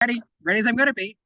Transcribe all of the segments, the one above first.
Ready as I'm going to be.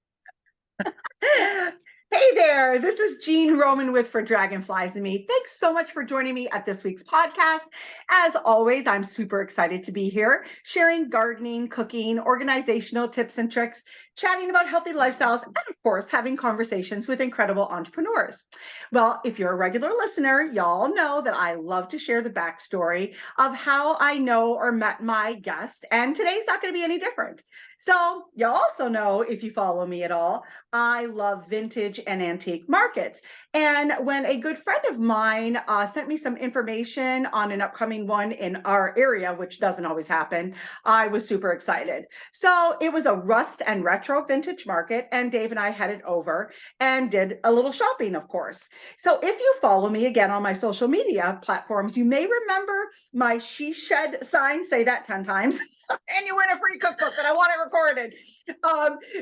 Hey there, this is Jean Roman with For Dragonflies and Me. Thanks so much for joining me at this week's podcast. As always, I'm super excited to be here, sharing gardening, cooking, organizational tips and tricks, chatting about healthy lifestyles, and of course, having conversations with incredible entrepreneurs. Well, if you're a regular listener, y'all know that I love to share the backstory of how I know or met my guest, and today's not going to be any different. So, you also know, if you follow me at all, I love vintage and antique markets. And when a good friend of mine sent me some information on an upcoming one in our area, which doesn't always happen, I was super excited. So it was a rust and retro vintage market, and Dave and I headed over and did a little shopping, of course. So if you follow me again on my social media platforms, you may remember my she shed sign. Say that 10 times. And you win a free cookbook, but I want it recorded.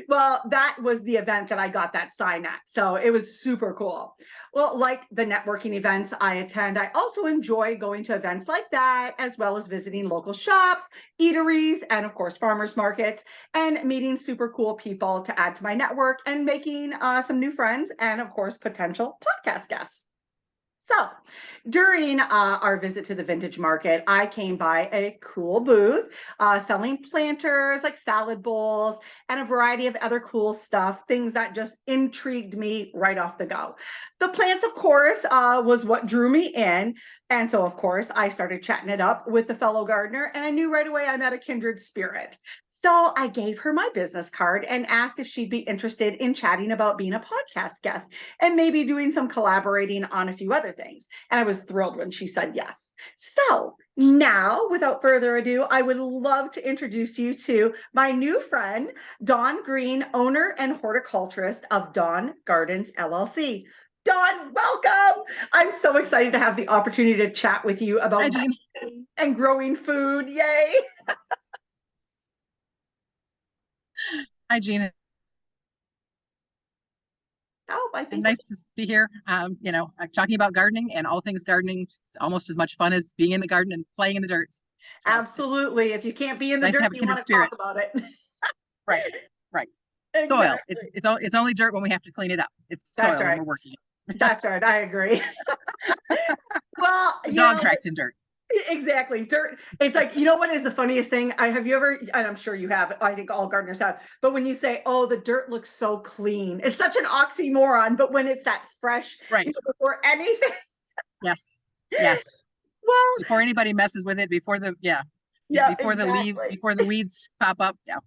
Well, that was the event that I got that sign at. So it was super cool. Well, like the networking events I attend, I also enjoy going to events like that, as well as visiting local shops, eateries, and of course, farmers markets, and meeting super cool people to add to my network and making some new friends and, of course, potential podcast guests. So during our visit to the vintage market, I came by a cool booth selling planters like salad bowls and a variety of other cool stuff, things that just intrigued me right off the go. The plants, of course, was what drew me in. And so, of course, I started chatting it up with the fellow gardener, and I knew right away I met a kindred spirit. So I gave her my business card and asked if she'd be interested in chatting about being a podcast guest and maybe doing some collaborating on a few other things. And I was thrilled when she said yes. So now, without further ado, I would love to introduce you to my new friend, Dawn Green, owner and horticulturist of Dawn Gardens, LLC. Dawn, welcome. I'm so excited to have the opportunity to chat with you about and growing food. Yay. Hi, Gina. Oh, I think nice to be here. Talking about gardening and all things gardening. It's almost as much fun as being in the garden and playing in the dirt. So absolutely. If you can't be in the nice dirt, you want to talk about it. Right. Exactly. Soil. It's only dirt when we have to clean it up. It's soil when we're working it. That's right. I agree. Well, dog tracks in dirt. Exactly. Dirt. It's like, you know what is the funniest thing? Have you ever, and I'm sure you have, I think all gardeners have, but when you say, oh, the dirt looks so clean, it's such an oxymoron, but when it's that fresh, before anything. Yes. Well, before anybody messes with it, before the weeds pop up. Yeah.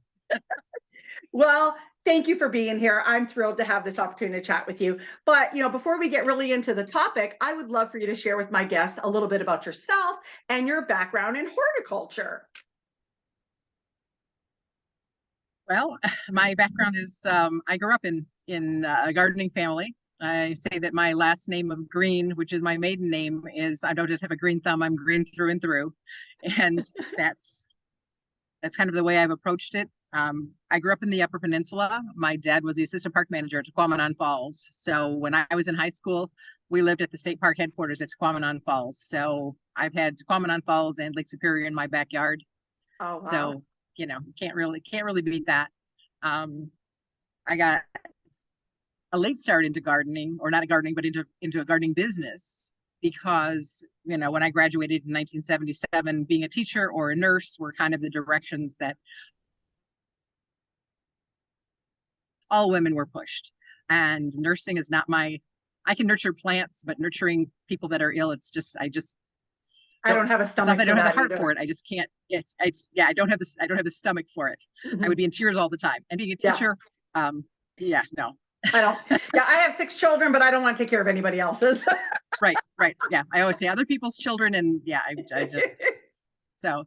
Well, thank you for being here. I'm thrilled to have this opportunity to chat with you. But, before we get really into the topic, I would love for you to share with my guests a little bit about yourself and your background in horticulture. Well, my background is I grew up in a gardening family. I say that my last name of Green, which is my maiden name, is I don't just have a green thumb, I'm green through and through. And that's kind of the way I've approached it. I grew up in the Upper Peninsula. My dad was the assistant park manager at Tahquamenon Falls. So when I was in high school, we lived at the state park headquarters at Tahquamenon Falls. So I've had Tahquamenon Falls and Lake Superior in my backyard. Oh, wow. So, can't really beat that. I got a late start into gardening, or not gardening, but into a gardening business, because when I graduated in 1977, being a teacher or a nurse were kind of the directions that all women were pushed. And nursing is not I can nurture plants, but nurturing people that are ill, I don't have a stomach. I don't have the heart for it. I just can't. I don't have the stomach for it. Mm-hmm. I would be in tears all the time. And being a teacher, no. I don't. Yeah, I have 6 children, but I don't want to take care of anybody else's. Right. Yeah, I always say other people's children, and I just so.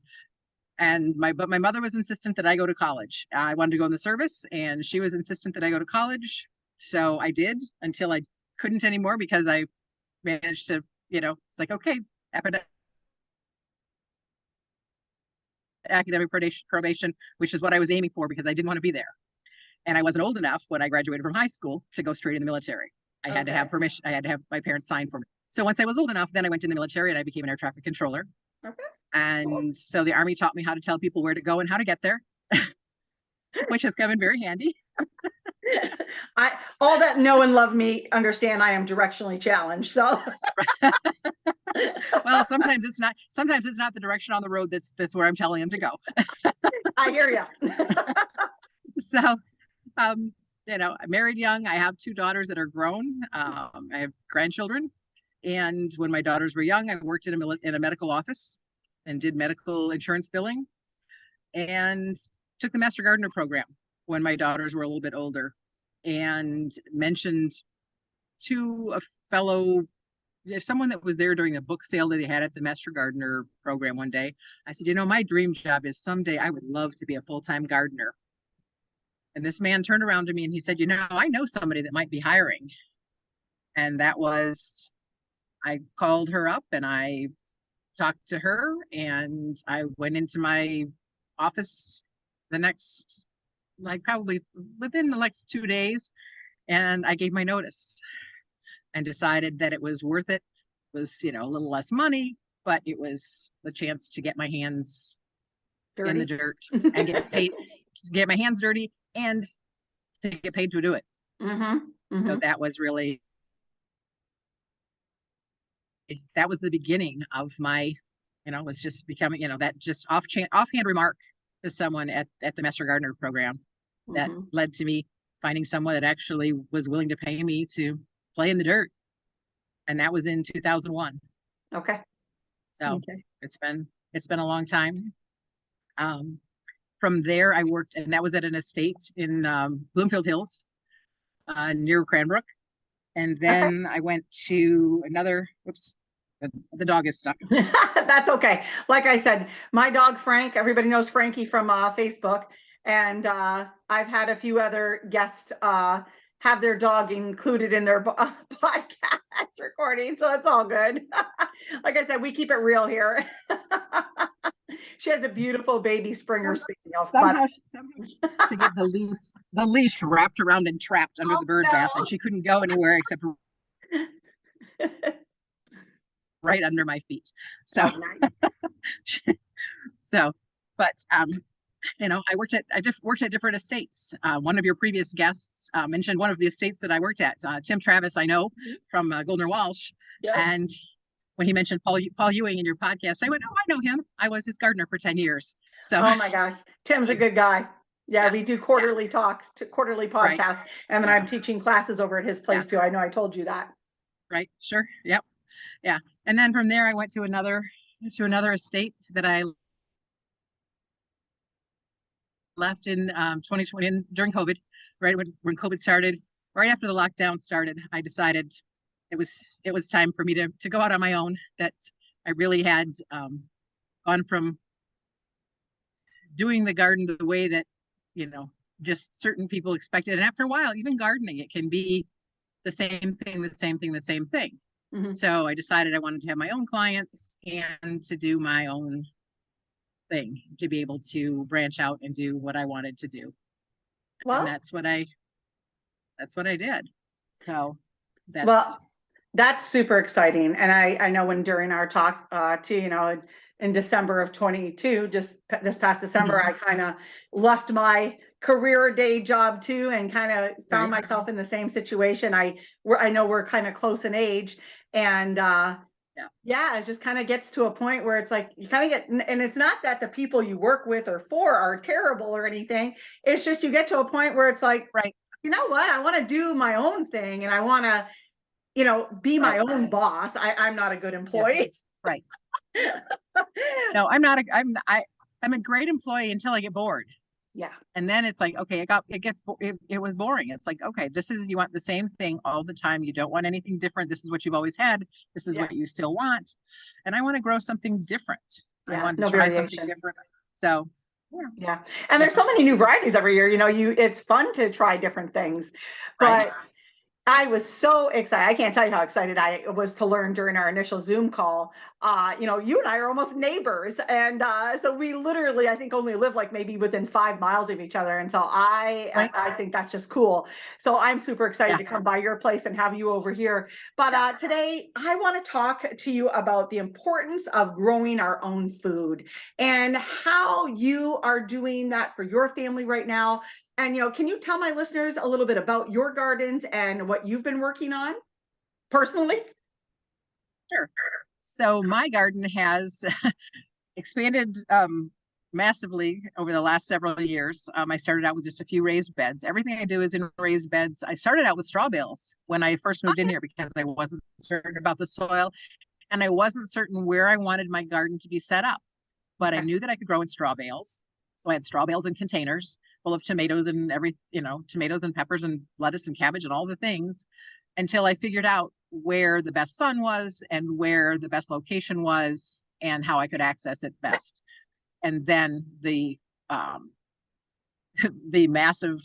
And my mother was insistent that I go to college. I wanted to go in the service, and she was insistent that I go to college. So I did, until I couldn't anymore, because I managed to, it's like, okay, academic probation, which is what I was aiming for, because I didn't want to be there. And I wasn't old enough when I graduated from high school to go straight in the military. I had to have permission. I had to have my parents sign for me. So once I was old enough, then I went in the military and I became an air traffic controller. Okay. And so the Army taught me how to tell people where to go and how to get there. which has come in very handy. All that know and love me understand I am directionally challenged. So Well, sometimes it's not. Sometimes it's not the direction on the road that's where I'm telling him to go. I hear you. So, um, I married young. I have two daughters that are grown. I have grandchildren, and when my daughters were young, I worked in a medical office and did medical insurance billing, and took the Master Gardener program when my daughters were a little bit older, and mentioned to a fellow, someone that was there during the book sale that they had at the Master Gardener program one day. I said, my dream job is someday I would love to be a full-time gardener. And this man turned around to me and he said, I know somebody that might be hiring. And that was, I called her up and I talked to her, and I went into my office the next, like probably within the next 2 days, and I gave my notice and decided that it was worth it. It was, a little less money, but it was the chance to get my hands Dirty. in the dirt and get paid, to get my hands dirty and to get paid to do it. So that was really, that was the beginning of my, was just becoming, that just offhand remark to someone at the Master Gardener program that led to me finding someone that actually was willing to pay me to play in the dirt. And that was in 2001. Okay. So it's been a long time. From there, I worked, and that was at an estate in Bloomfield Hills, near Cranbrook. And then I went to another, the dog is stuck. That's okay. Like I said, my dog, Frank, everybody knows Frankie from Facebook. And I've had a few other guests have their dog included in their podcast recording. So it's all good. Like I said, we keep it real here. She has a beautiful baby Springer, speaking of. Somehow to get the leash wrapped around and trapped under the bird bath, and she couldn't go anywhere except right under my feet. So, but I just worked at different estates. One of your previous guests mentioned one of the estates that I worked at. Tim Travis, I know from Goldner Walsh, and when he mentioned Paul Ewing in your podcast, I went, "Oh, I know him. I was his gardener for 10 years." So, oh my gosh, Tim's a good guy. Yeah, we do quarterly talks, quarterly podcasts, and then I'm teaching classes over at his place too. I know I told you that. Right. Sure. Yep. Yeah. And then from there, I went to another estate that I left in 2020 during COVID, right when COVID started, right after the lockdown started. I decided it was time for me to go out on my own, that I really had gone from doing the garden the way that, just certain people expected. And after a while, even gardening, it can be the same thing. So I decided I wanted to have my own clients and to do my own thing, to be able to branch out and do what I wanted to do. Well, and that's what I did. So that's super exciting. And I know when during our talk too, in December of 22, just this past December, I kind of left my career day job too, and kind of found myself in the same situation. I know we're kind of close in age, and it just kind of gets to a point where it's like you kind of get, and it's not that the people you work with or for are terrible or anything. It's just you get to a point where it's like, you know what, I want to do my own thing, and I want to, be my own boss. I'm not a good employee. Right. No, I'm not. I'm a great employee until I get bored. Yeah. And then it's like, okay, it was boring. It's like, okay, you want the same thing all the time. You don't want anything different. This is what you've always had. This is what you still want. And I want to grow something different. I want to try something different. So, yeah. And there's so many new varieties every year. It's fun to try different things, but I was so excited. I can't tell you how excited I was to learn during our initial Zoom call. You and I are almost neighbors. And so we literally, I think, only live like maybe within 5 miles of each other. And so Right. I think that's just cool. So I'm super excited Yeah. to come by your place and have you over here. But today I want to talk to you about the importance of growing our own food and how you are doing that for your family right now. And, can you tell my listeners a little bit about your gardens and what you've been working on personally? Sure. So my garden has expanded massively over the last several years. I started out with just a few raised beds. Everything I do is in raised beds. I started out with straw bales when I first moved in here because I wasn't certain about the soil and I wasn't certain where I wanted my garden to be set up. But I knew that I could grow in straw bales. So I had straw bales in containers full of tomatoes and tomatoes and peppers and lettuce and cabbage and all the things until I figured out where the best sun was and where the best location was and how I could access it best. And then um, the massive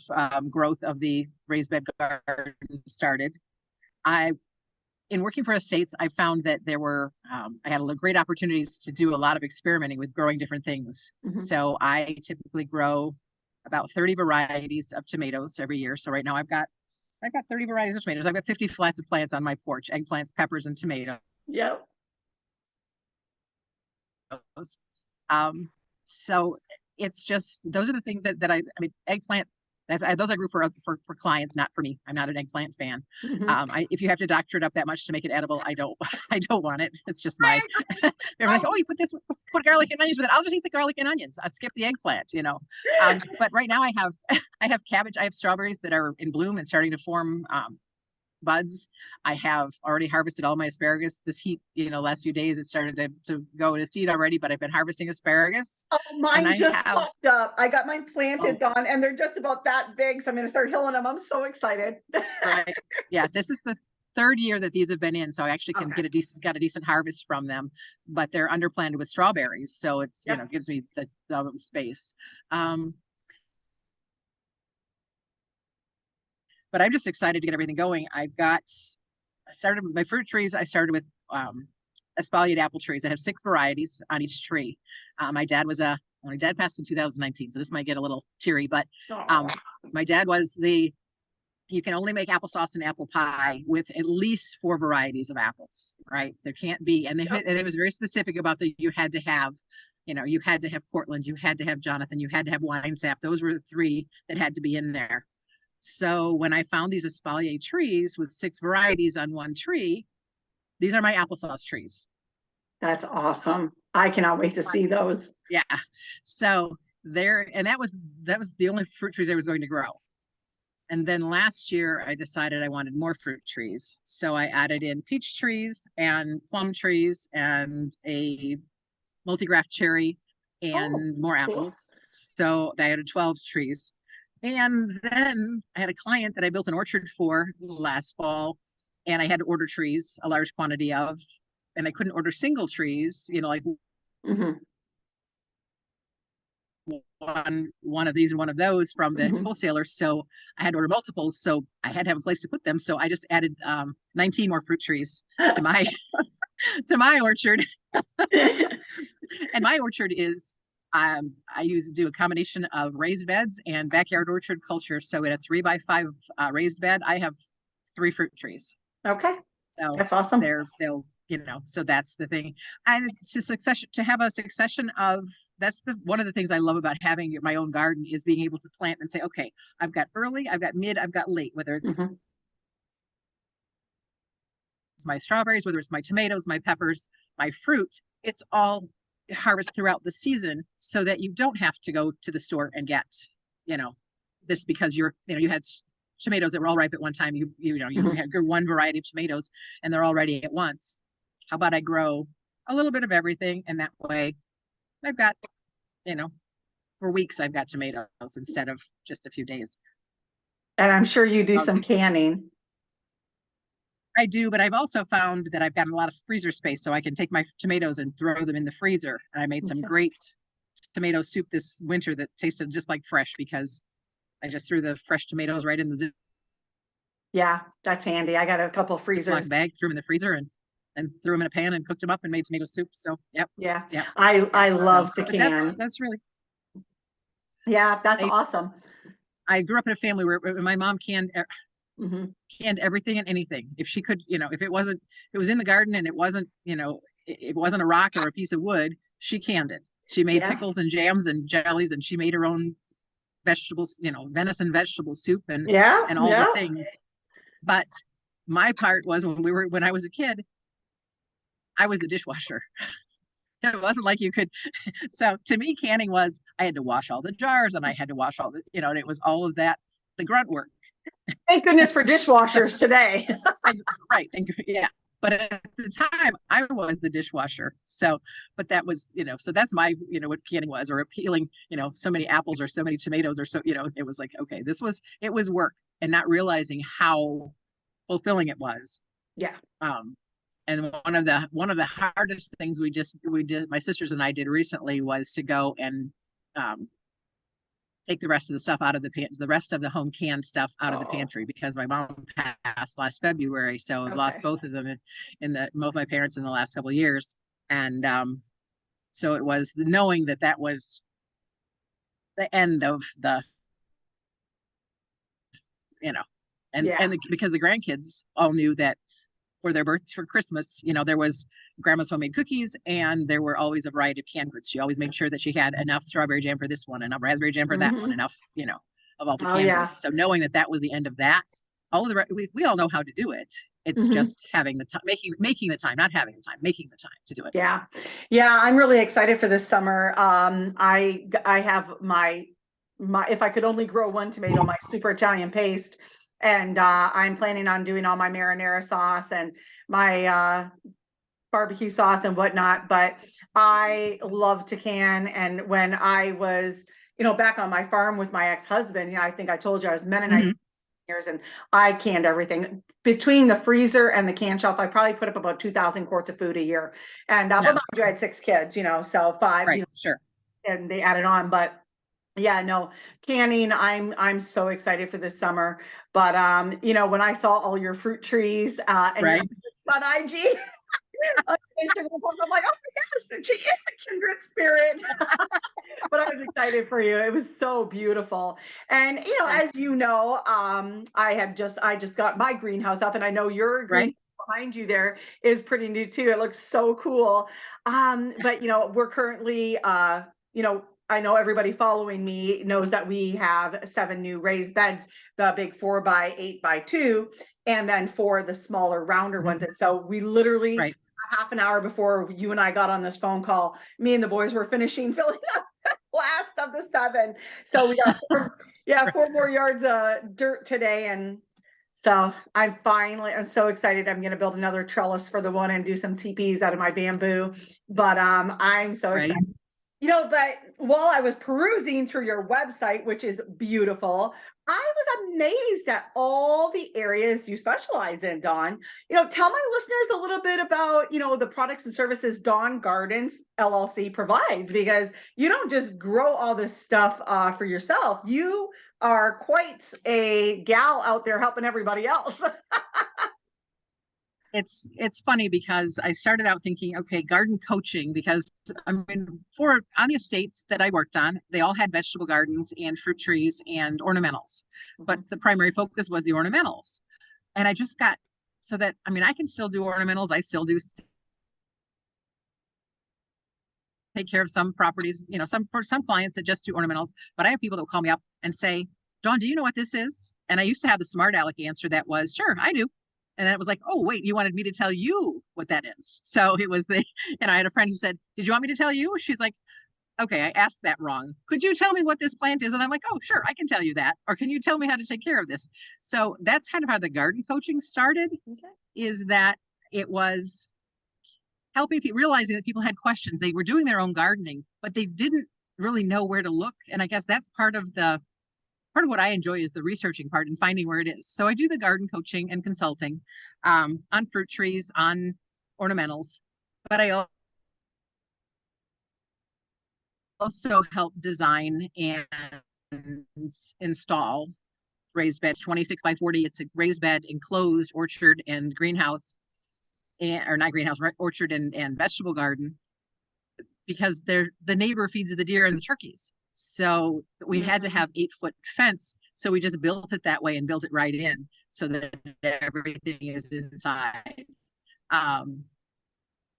growth of the raised bed garden started. I in working for estates, I found that I had great opportunities to do a lot of experimenting with growing different things. Mhm. So I typically grow about 30 varieties of tomatoes every year. So right now I've got 30 varieties of tomatoes. I've got 50 flats of plants on my porch, eggplants, peppers, and tomatoes. Yep. Um, so it's just those are the things that I mean eggplant those I grew for clients, not for me. I'm not an eggplant fan. Mhm. If you have to doctor it up that much to make it edible, I don't I don't want it. It's just I my agree. they're like, oh, you put garlic and onions with it. I'll just eat the garlic and onions. I skip the eggplant. But right now I have I have cabbage, I have strawberries that are in bloom and starting to form buds. I have already harvested all my asparagus. This heat, last few days, it started to go to seed already, but I've been harvesting asparagus. Oh, And mine I just have, popped up. I got mine oh, planted, Dawn, and they're just about that big. So I'm going to start hilling them. I'm so excited. right. Yeah, this is the third year that these have been in. So I actually can Okay. got a decent harvest from them, but they're underplanted with strawberries. So it's, Yep. gives me the space. Um, but I'm just excited to get everything going. I started with my fruit trees. I started with espaliered apple trees. I have 6 varieties on each tree. My dad passed in 2019, so this might get a little teary, but Oh. um, my dad was you can only make applesauce and apple pie with at least 4 varieties of apples, right? There can't be, and it was very specific about you had to have, you had to have Portland, you had to have Jonathan, you had to have wine sap. Those were the 3 that had to be in there. So when I found these espalier trees with 6 varieties on one tree, these are my applesauce trees. That's awesome. I cannot wait to see those. Yeah. So and that was the only fruit trees I was going to grow. And then last year I decided I wanted more fruit trees. So I added in peach trees and plum trees and a multi-graft cherry Oh, and more cool. apples. So I added 12 trees. And then I had a client that I built an orchard for last fall, and I had to order trees, a large quantity of, and I couldn't order single trees, like Mhm. one of these and one of those from the Mhm. wholesaler. So I had to order multiples. So I had to have a place to put them. So I just added 19 more fruit trees to my to my orchard. And my orchard is I do a combination of raised beds and backyard orchard culture. So in a 3x5 raised bed, I have 3 fruit trees. Okay. So That's awesome. so that's the thing. And it's to have a succession of that's one of the things I love about having my own garden is being able to plant and say, okay, I've got early, I've got mid, I've got late, whether it's Mhm. my strawberries, whether it's my tomatoes, my peppers, my fruit, it's all harvest throughout the season so that you don't have to go to the store and get, you know, this because you had tomatoes that were all ripe at one time. You Mhm. had your one variety of tomatoes and they're all ready at once. How about I grow a little bit of everything and that way I've got, you know, for weeks I've got tomatoes instead of just a few days. And I'm sure you do some canning. I do, but I've also found that I've got a lot of freezer space, so I can take my tomatoes and throw them in the freezer. And I made some Okay. great tomato soup this winter that tasted just like fresh because I just threw the fresh tomatoes right in the Yeah, that's handy. I got a couple of Ziploc freezers. bag, threw them in the freezer and threw them in a pan and cooked them up and made tomato soup. So yep, Yeah, yep. I So, love to but can. that's really, Yeah, that's I awesome. I grew up in a family where my mom Hmm. canned everything and anything. If she could, if it was in the garden and it wasn't, it wasn't a rock or a piece of wood, she canned it. She made Yeah, pickles and jams and jellies, and she made her own vegetables, venison vegetable soup yeah, and all the yeah. things. But my part was when I was a kid, I was the dishwasher. It wasn't like you could. So to me, canning was I had to wash all the jars and I had to wash all the, and it was all of that, the grunt work. Thank goodness for dishwashers today. I, right. Thank you. Yeah. But at the time, I was the dishwasher. So, but that was, so that's my, what canning was, or peeling, so many apples or so many tomatoes or so, it was like, okay, it was work and not realizing how fulfilling it was. Yeah. Um, and one of the hardest things we did, my sisters and I did recently was to go and um, take the rest of the stuff out of the rest of the home canned stuff out of the Oh, pantry because my mom passed last February, so I've lost okay. both of them both my parents in the last couple of years, and so it was knowing that that was the end of the you know, Yeah. because the grandkids all knew that for their birth for Christmas, there was grandma's homemade cookies and there were always a variety of canned goods. She always made sure that she had enough strawberry jam for this one, enough raspberry jam for that one, Hmm. enough, of all the Oh, canned yeah. goods. So knowing that that was the end of that, we all know how to do it. It's Hmm. just having the time, making the time, not having the time, making the time to do it. Yeah. Yeah, I'm really excited for this summer. I have my if I could only grow one tomato, my super Italian paste, and I'm planning on doing all my marinara sauce and my barbecue sauce and whatnot. But I love to can, and when I was back on my farm with my ex-husband, I think I told you I was Mennonite Mm-hmm. years, and I canned everything between the freezer and the can shelf. I probably put up about 2,000 quarts of food a year, and but Yeah, mind you, I had 6 kids, so five, right, sure, and they added on. But yeah, no, canning. I'm so excited for this summer. But when I saw all your fruit trees and your right. on IG. On Instagram, I'm like, oh my gosh, she is a kindred spirit. But I was excited for you. It was so beautiful. And as Thanks. you know, I just got my greenhouse up, and I know your green Right, behind you there is pretty new too. It looks so cool. But we're currently I know everybody following me knows that we have 7 new raised beds, the big 4x8x2, and then 4 the smaller rounder ones. mm-hmm. And so we literally Right. half an hour before you and I got on this phone call, me and the boys were finishing filling up the last of the 7. So we got Right. 4 more yards of dirt today. And so I'm so excited. I'm going to build another trellis for the one and do some teepees out of my bamboo. But I'm so Right. excited. But while I was perusing through your website, which is beautiful, I was amazed at all the areas you specialize in, Dawn. Tell my listeners a little bit about, the products and services Dawn Gardens LLC provides, because you don't just grow all this stuff for yourself. You are quite a gal out there helping everybody else. It's funny because I started out thinking, okay, garden coaching, because I mean, for on the estates that I worked on, they all had vegetable gardens and fruit trees and ornamentals, but Mhm. the primary focus was the ornamentals. And I just got so that I mean, I can still do ornamentals. I still do take care of some properties, some for some clients that just do ornamentals, but I have people that will call me up and say, Dawn, do you know what this is? And I used to have the smart aleck answer that was, sure, I do. And then it was like, oh, wait, you wanted me to tell you what that is. So it was I had a friend who said, did you want me to tell you? She's like, okay, I asked that wrong. Could you tell me what this plant is? And I'm like, oh, sure, I can tell you that. Or can you tell me how to take care of this? So that's kind of how the garden coaching started, Okay. is that it was helping people, realizing that people had questions. They were doing their own gardening, but they didn't really know where to look. And I guess that's part of what I enjoy is the researching part and finding where it is. So I do the garden coaching and consulting on fruit trees, on ornamentals, but I also help design and install raised bed, 26 by 40. It's a raised bed, enclosed orchard and greenhouse, or not greenhouse, orchard and vegetable garden, because the neighbor feeds the deer and the turkeys. So we had to have 8-foot fence. So we just built it that way and built it right in so that everything is inside.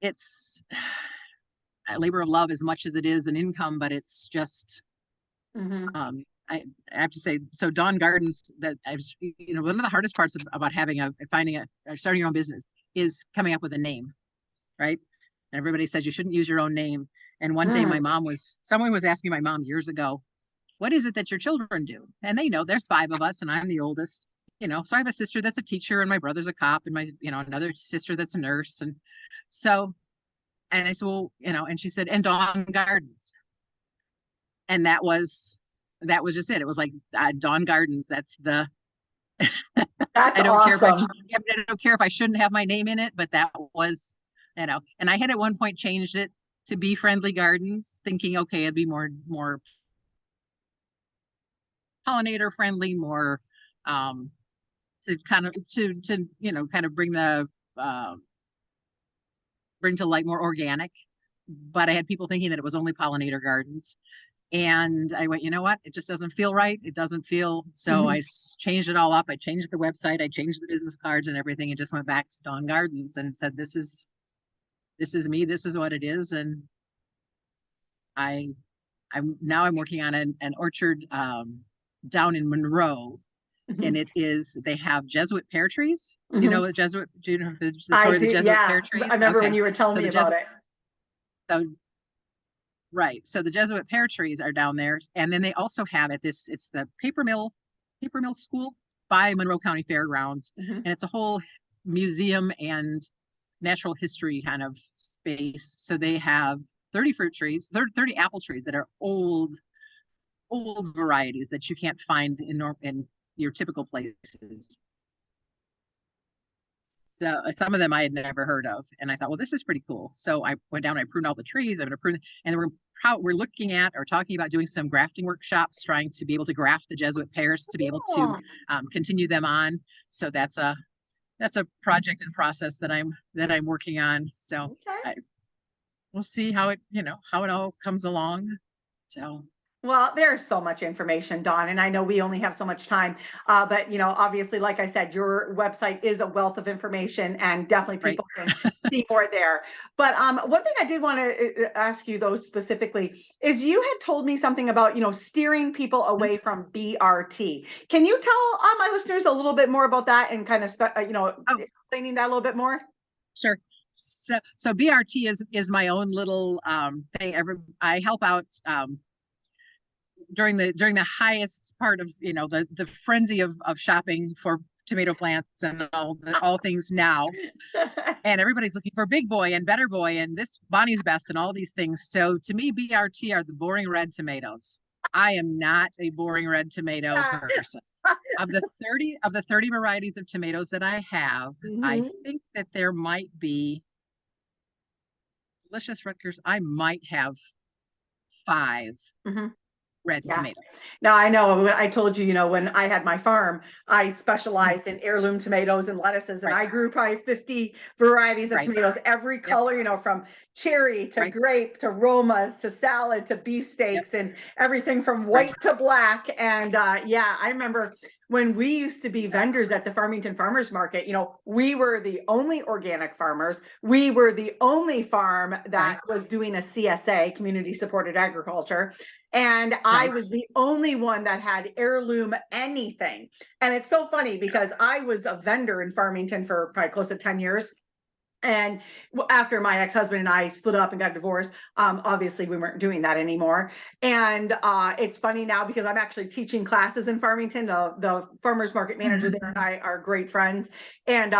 It's a labor of love as much as it is an income, but it's just, I have to say, so Dawn Gardens, that I was, one of the hardest parts about starting your own business is coming up with a name, right? And everybody says you shouldn't use your own name. And one day someone was asking my mom years ago, what is it that your children do? And they know there's 5 of us and I'm the oldest, so I have a sister that's a teacher and my brother's a cop and my, another sister that's a nurse. And so, and I said, well, and she said, and Dawn Gardens. And that was just it. It was like Dawn Gardens. That's the, That's I don't awesome. I don't care if I shouldn't have my name in it, but that was, and I had at one point changed it to Be Friendly Gardens, thinking, okay, it'd be more pollinator friendly, more to kind of bring to light more organic. But I had people thinking that it was only pollinator gardens. And I went, you know what? It just doesn't feel right. It doesn't feel, so I changed it all up. I changed the website, I changed the business cards and everything, and just went back to Dawn Gardens and said, this is me, this is what it is. And I'm I'm working on an orchard down in Monroe. And they have Jesuit pear trees. Do you know the Jesuit pear trees? I remember when you were telling me about it. So, right. So the Jesuit pear trees are down there. And then they also have it's the paper mill school by Monroe County Fairgrounds. And it's a whole museum and natural history kind of space. So they have 30 fruit trees, 30 apple trees that are old varieties that you can't find in your typical places. So some of them I had never heard of, and I thought, well, this is pretty cool. So I went down and I pruned all the trees. I'm going to prune, and we're looking at or talking about doing some grafting workshops, trying to be able to graft the Jesuit pears to be able to continue them on. So that's a project and process that I'm working on. So we'll see how it all comes along. So. Well, there's so much information, Dawn, and I know we only have so much time, but obviously, like I said, your website is a wealth of information, and definitely people can see more there. But one thing I did want to ask you, though, specifically, is you had told me something about steering people away from BRT. Can you tell my listeners a little bit more about that and kind of explaining that a little bit more? Sure. So BRT is my own little thing. I help out. During the highest part of the frenzy of shopping for tomato plants and all things now, and everybody's looking for Big Boy and Better Boy and this Bonnie's Best and all these things. So to me, BRT are the boring red tomatoes. I am not a boring red tomato person. Of the 30 varieties of tomatoes that I have, I think that there might be delicious Rutgers. I might have 5. Red tomatoes. Now I know I told you, when I had my farm, I specialized in heirloom tomatoes and lettuces, and I grew probably 50 varieties of tomatoes, every color, from cherry to grape to Romas to salad to beefsteaks and everything from white to black. And I remember when we used to be vendors at the Farmington Farmers Market, we were the only organic farmers. We were the only farm that was doing a CSA, community supported agriculture. And I was the only one that had heirloom anything. And it's so funny because I was a vendor in Farmington for probably close to 10 years. And after my ex-husband and I split up and got divorced, obviously we weren't doing that anymore. And it's funny now because I'm actually teaching classes in Farmington. The farmers market manager there and I are great friends. And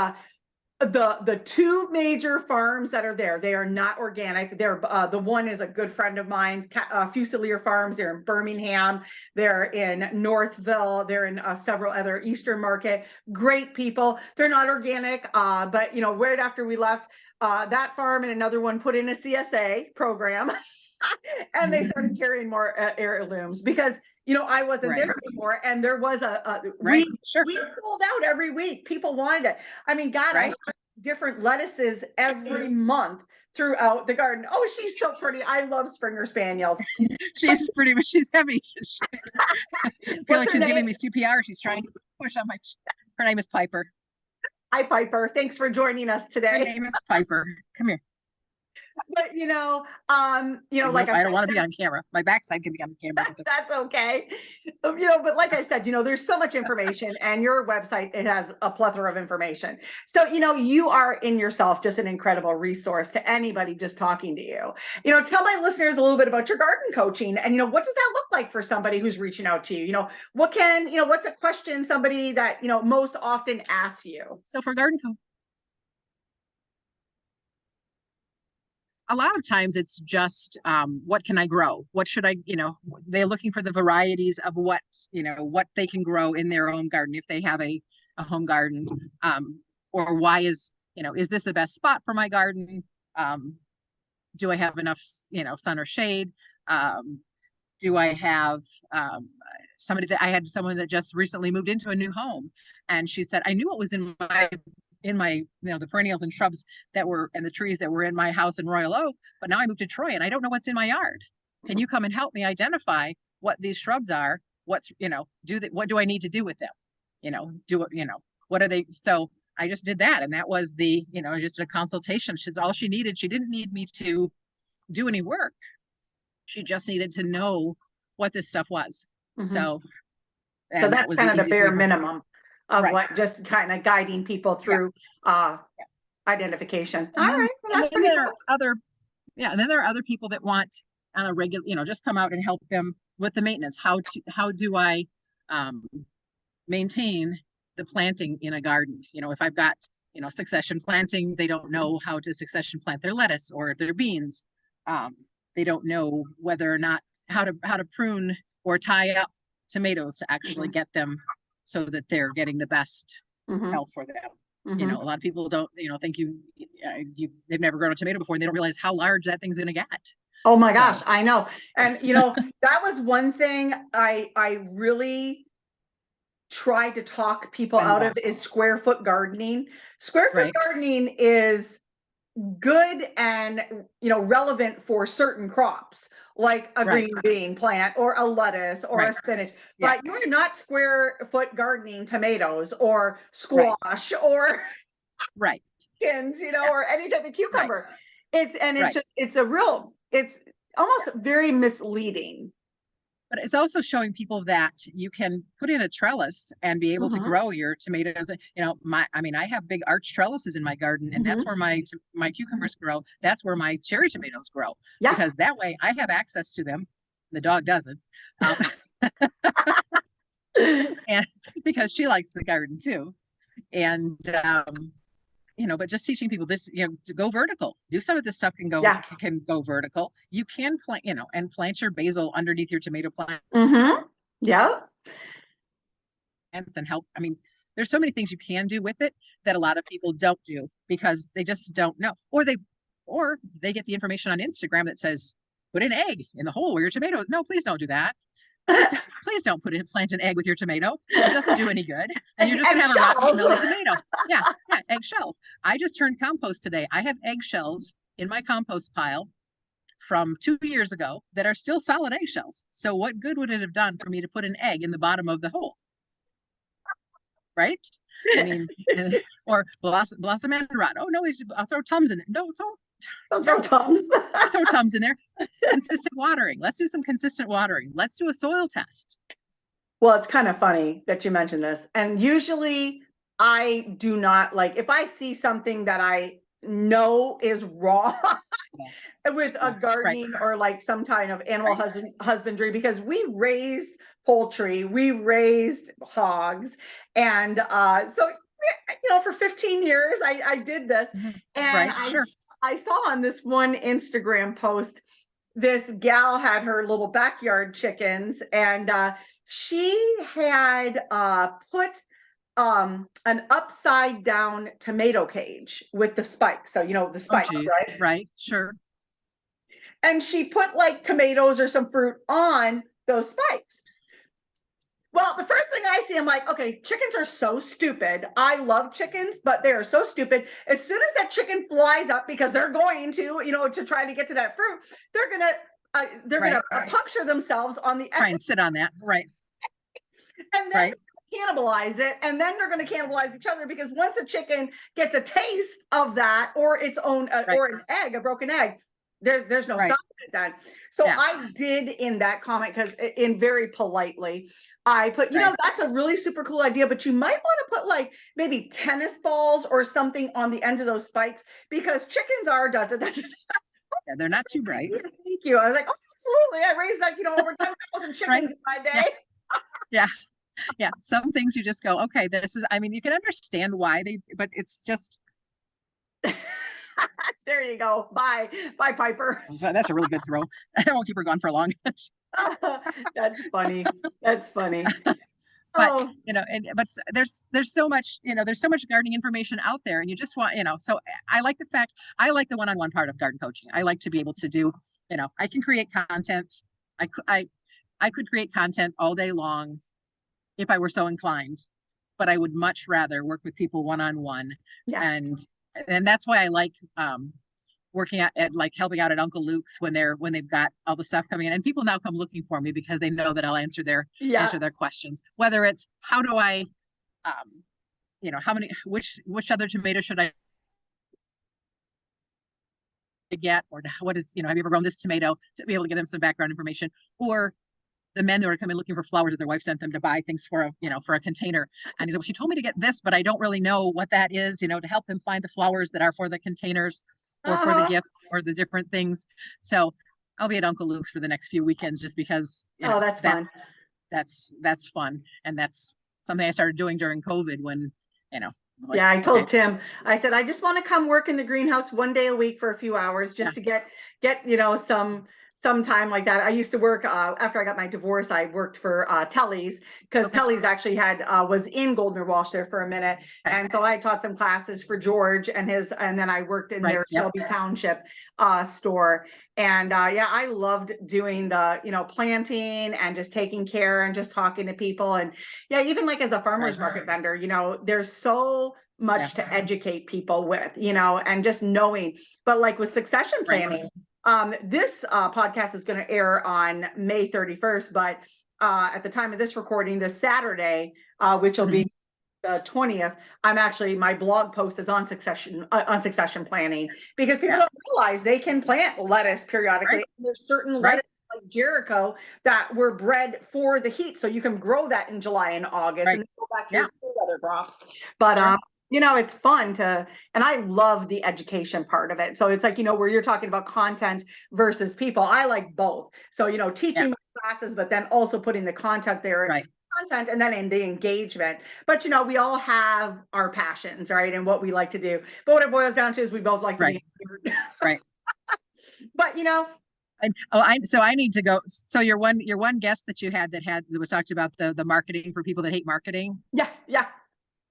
the 2 major farms that are there, they are not organic. They're the one is a good friend of mine, Fusilier Farms. They're in Birmingham. They're in Northville. They're in several other Eastern Market. Great people. They're not organic, but right after we left, that farm and another one put in a CSA program, and they started carrying more heirlooms because I wasn't Right. there before, and there was Right. Sure. we sold out every week. People wanted it. I mean, God, I Right. have different lettuces every month throughout the garden. Oh, she's so pretty. I love Springer Spaniels. She's pretty, but she's heavy. I feel What's like her she's giving name? me CPR. She's trying to push on my. Her name is Piper. Hi, Piper. Thanks for joining us Her today. name is Piper. Come here. But like Nope, I I said, don't want to be on camera. My backside can be on the camera. that's okay. But like I said, there's so much information, and your website, it has a plethora of information. So, you are in yourself just an incredible resource to anybody just talking to you. Tell my listeners a little bit about your garden coaching, and what does that look like for somebody who's reaching out to you? What's a question somebody that most often asks you? So for garden coaching, a lot of times it's just what can I grow? What should I, they're looking for the varieties of what they can grow in their own garden if they have a home garden, or why is this the best spot for my garden? Do I have enough sun or shade? Do I have I had someone that just recently moved into a new home, and she said, I knew what was in my the perennials and shrubs that were and the trees that were in my house in Royal Oak, but now I moved to Troy and I don't know what's in my yard. Can you come and help me identify what these shrubs are? What do I need to do with them? What are they? So I just did that, and that was just a consultation. She's all she needed. She didn't need me to do any work. She just needed to know what this stuff was. Mm-hmm. So that's kind of the bare minimum of right. what just kind of guiding people through identification. And all right. Well, that's pretty cool. And then there are other people that want on a regular, just come out and help them with the maintenance. How do I maintain the planting in a garden? If I've got, succession planting, they don't know how to succession plant their lettuce or their beans. They don't know whether or not how to prune or tie up tomatoes to actually get them so that they're getting the best health for them. A lot of people don't, think they've never grown a tomato before, and they don't realize how large that thing's going to get. Oh my gosh, I know. And that was one thing I really tried to talk people out of is square foot gardening. Square foot gardening is good and relevant for certain crops, like a green bean plant or a lettuce or a spinach, but you're not square foot gardening tomatoes or squash or chickens, or any type of cucumber. It's almost very misleading. But it's also showing people that you can put in a trellis and be able to grow your tomatoes. I have big arch trellises in my garden, and that's where my cucumbers grow. That's where my cherry tomatoes grow, because that way I have access to them. The dog doesn't, and because she likes the garden too. And but just teaching people this, to go vertical. Do some of this stuff can go vertical. You can plant, and plant your basil underneath your tomato plant. Yeah. And help. There's so many things you can do with it that a lot of people don't do because they just don't know, or they get the information on Instagram that says, put an egg in the hole where your tomato. No, please don't do that. Please don't plant an egg with your tomato. It doesn't do any good. And you're just going to have a rotten smelly tomato. Yeah, eggshells. I just turned compost today. I have eggshells in my compost pile from 2 years ago that are still solid eggshells. So what good would it have done for me to put an egg in the bottom of the hole? Right? Or blossom and rot. Oh, no, I'll throw Tums in it. No, don't throw Tums. Throw Tums in there. Consistent watering. Let's do some consistent watering. Let's do a soil test. Well, it's kind of funny that you mentioned this. And usually I do not if I see something that I know is wrong with a gardening or some kind of animal husbandry, because we raised poultry, we raised hogs. And for 15 years, I did this. And I saw on this one Instagram post, this gal had her little backyard chickens, and she had put an upside down tomato cage with the spikes. So, the spikes, right? Right, sure. And she put tomatoes or some fruit on those spikes. Well, the first thing I see, I'm like, okay, chickens are so stupid. I love chickens, but they are so stupid. As soon as that chicken flies up, because they're going to, to try to get to that fruit, they're gonna puncture themselves on the Try and sit on that. Right. and then cannibalize it, and then they're going to cannibalize each other, because once a chicken gets a taste of that, or its own or an egg, a broken egg, there's no stopping it then. So I did, in that comment, because in very politely, I put, that's a really super cool idea, but you might want to put like maybe tennis balls or something on the ends of those spikes, because chickens are Yeah, they're not too bright. Thank you. I was like, oh, absolutely. I raised like, over 10,000 chickens in my day. Yeah. Yeah. Some things you just go, okay, this is, I mean, you can understand why but it's just. There you go. Bye, Piper. So that's a really good throw. I won't keep her gone for long. That's funny. That's funny. But but there's so much, there's so much gardening information out there, and you just want, so I like the one-on-one part of garden coaching. I like to be able to do, I can create content. I could create content all day long if I were so inclined, but I would much rather work with people one-on-one. And that's why I like working at like helping out at Uncle Luke's when they've got all the stuff coming in, and people now come looking for me because they know that I'll answer their questions, whether it's how do I how many which other tomato should I get, or what is have you ever grown this tomato, to be able to give them some background information, or the men that are coming looking for flowers that their wife sent them to buy things for a container. And he said, well, she told me to get this, but I don't really know what that is, to help them find the flowers that are for the containers or for the gifts or the different things. So I'll be at Uncle Luke's for the next few weekends, just because, that's fun. That's fun. And that's something I started doing during COVID when, like, I told Tim, I said, I just want to come work in the greenhouse one day a week for a few hours, just to get some time like that. I used to work after I got my divorce. I worked for Telly's, because Telly's actually was in Goldner Walsh there for a minute, and so I taught some classes for George and then I worked in their Shelby Township store. And I loved doing the planting and just taking care and just talking to people. And even like as a farmer's market vendor, there's so much to educate people with, and just knowing. But like with succession planning, this podcast is going to air on May 31st, but at the time of this recording, this Saturday, which will be the 20th, my blog post is on succession planning, because people don't realize they can plant lettuce periodically. There's certain lettuce like Jericho that were bred for the heat, so you can grow that in July and August and then go back to your other crops. But it's fun and I love the education part of it. So it's like, where you're talking about content versus people. I like both. So, teaching my classes, but then also putting the content there, content, and then in the engagement. But, we all have our passions, right? And what we like to do. But what it boils down to is we both like to be right. But, so I need to go. So your one guest that you had that was talked about the marketing for people that hate marketing. Yeah. There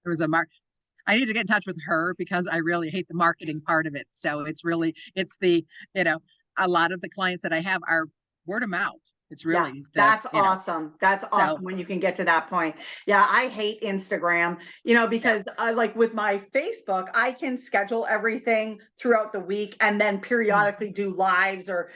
was I need to get in touch with her, because I really hate the marketing part of it. So it's the, a lot of the clients that I have are word of mouth. It's really that's awesome. That's awesome when you can get to that point. Yeah, I hate Instagram, because I like with my Facebook, I can schedule everything throughout the week and then periodically do lives or,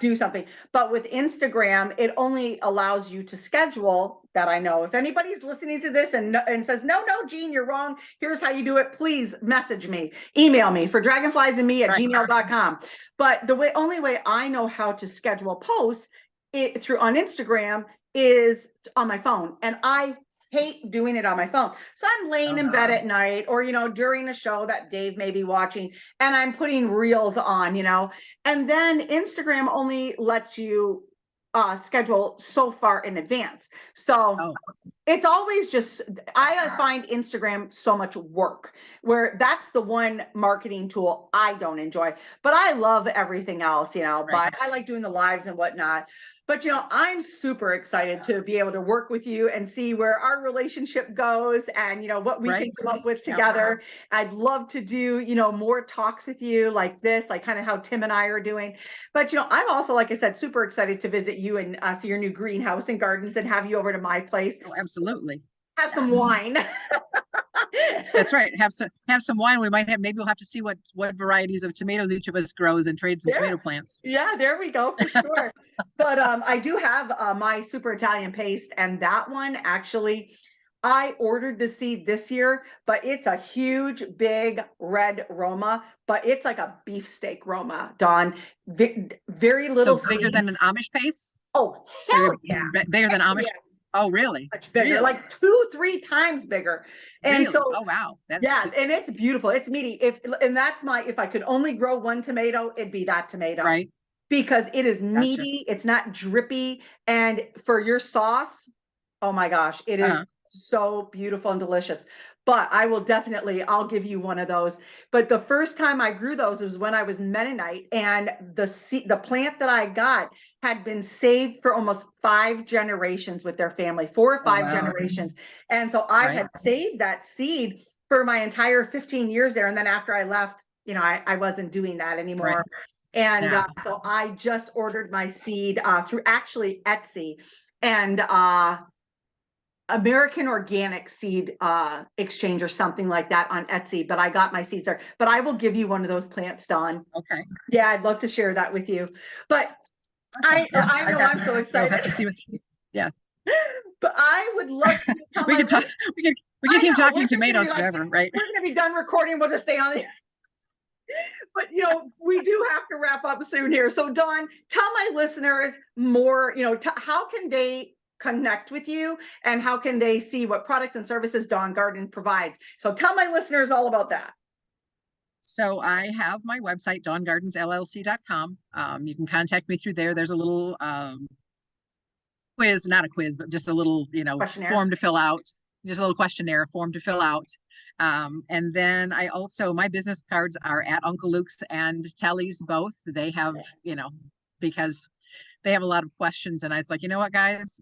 do something. But with Instagram, it only allows you to schedule that. I know if anybody's listening to this and says, no, Jean, you're wrong, here's how you do it, please message me, email me for dragonfliesandme@gmail.com. But the only way I know how to schedule posts on Instagram is on my phone, and I hate doing it on my phone. So I'm laying in bed at night, or during a show that Dave may be watching, and I'm putting reels on, and then Instagram only lets you schedule so far in advance. So it's always just, I find Instagram so much work, where that's the one marketing tool I don't enjoy, but I love everything else, but I like doing the lives and whatnot. But, I'm super excited to be able to work with you and see where our relationship goes and, what we can Right. come up with Yeah. together. I'd love to do, more talks with you like this, like kind of how Tim and I are doing. But, I'm also, like I said, super excited to visit you and see your new greenhouse and gardens and have you over to my place. Oh, absolutely. Have some wine. That's right. Have some wine. Maybe we'll have to see what varieties of tomatoes each of us grows and trade some tomato plants. Yeah, there we go for sure. But I do have my super Italian paste, and that one actually, I ordered the seed this year, but it's a huge, big red Roma, but it's like a beefsteak Roma, Dawn. Very little So bigger seed. than an Amish paste? Oh, So hell yeah. bigger than Amish? Yeah. Oh, really? Much bigger, Really? like 2-3 times bigger. And Really? so, Oh, wow. yeah, and it's beautiful. It's meaty. And that's if I could only grow one tomato, it'd be that tomato. Right. Because it is Gotcha. meaty, it's not drippy. And for your sauce, oh my gosh, it is so beautiful and delicious. But I'll give you one of those. But the first time I grew those was when I was Mennonite, and the plant that I got had been saved for almost 5 generations with their family, 4 or 5 generations. And so I had saved that seed for my entire 15 years there. And then after I left, I wasn't doing that anymore. Right. And so I just ordered my seed through actually Etsy and American Organic Seed Exchange or something like that on Etsy. But I got my seeds there. But I will give you one of those plants, Dawn. Okay. Yeah, I'd love to share that with you. But Awesome. I know I'm so excited. We'll have to see yeah. But I would love to tell we can talk. We can keep talking tomatoes forever, right? We're going to be done recording. We'll just stay on the. But we do have to wrap up soon here. So Dawn, tell my listeners more. How can they connect with you, and how can they see what products and services Dawn Garden provides? So tell my listeners all about that. So I have my website, dawngardensllc.com. You can contact me through there. There's a little quiz, not a quiz, but just a little, form to fill out. Just a little questionnaire form to fill out. And then my business cards are at Uncle Luke's and Telly's both. They have, because they have a lot of questions. And I was like, you know what, guys,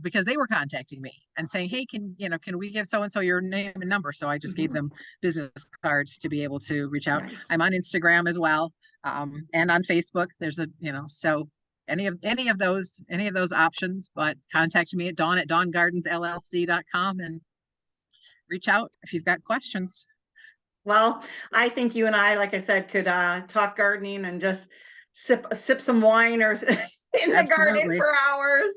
because they were contacting me and saying, hey, can we give so-and-so your name and number? So I just gave them business cards to be able to reach out. Nice. I'm on Instagram as well. And on Facebook, there's so any of those options, but contact me at dawn@dawngardensllc.com and reach out if you've got questions. Well, I think you and I, like I said, could talk gardening and just sip some wine or in the garden for hours.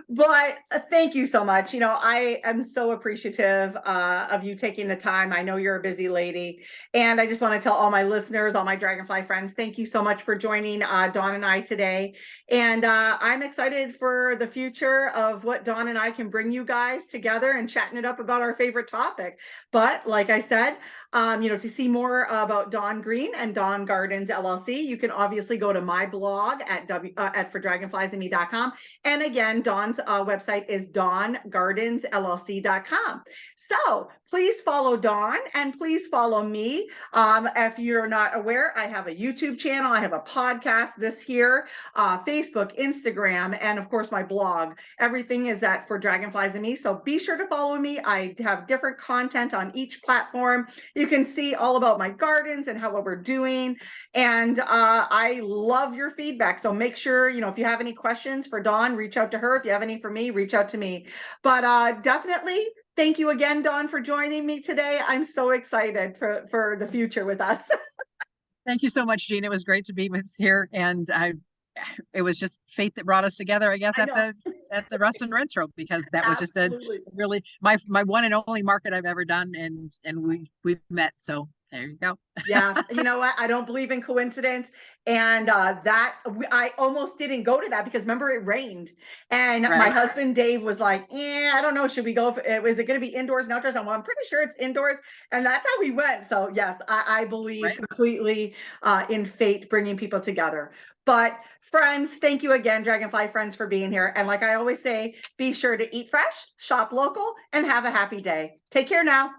But thank you so much. I am so appreciative of you taking the time. I know you're a busy lady. And I just want to tell all my listeners, all my dragonfly friends, thank you so much for joining Dawn and I today. And I'm excited for the future of what Dawn and I can bring you guys together and chatting it up about our favorite topic. But like I said, to see more about Dawn Green and Dawn Gardens LLC, you can obviously go to my blog at fordragonfliesandme.com. And again, Dawn's website is dawngardensllc.com. So please follow Dawn and please follow me. If you're not aware, I have a YouTube channel. I have a podcast this here, Facebook, Instagram, and of course my blog. Everything is at For Dragonflies and Me. So be sure to follow me. I have different content on each platform. You can see all about my gardens and what we're doing. And I love your feedback. So make sure, if you have any questions for Dawn, reach out to her. If you have any for me, reach out to me. But definitely, thank you again, Dawn, for joining me today. I'm so excited for the future with us. Thank you so much, Jean. It was great to be with here. And it was just fate that brought us together, I guess, at the Rust and Retro, because that was just really my one and only market I've ever done. And we've met. So there you go. Yeah. You know what? I don't believe in coincidence. And I almost didn't go to that because remember it rained and my husband, Dave, was like, I don't know. Should we go? Is it going to be indoors and outdoors? I'm pretty sure it's indoors. And that's how we went. So yes, I believe completely in fate bringing people together. But friends, thank you again, Dragonfly friends, for being here. And like I always say, be sure to eat fresh, shop local, and have a happy day. Take care now.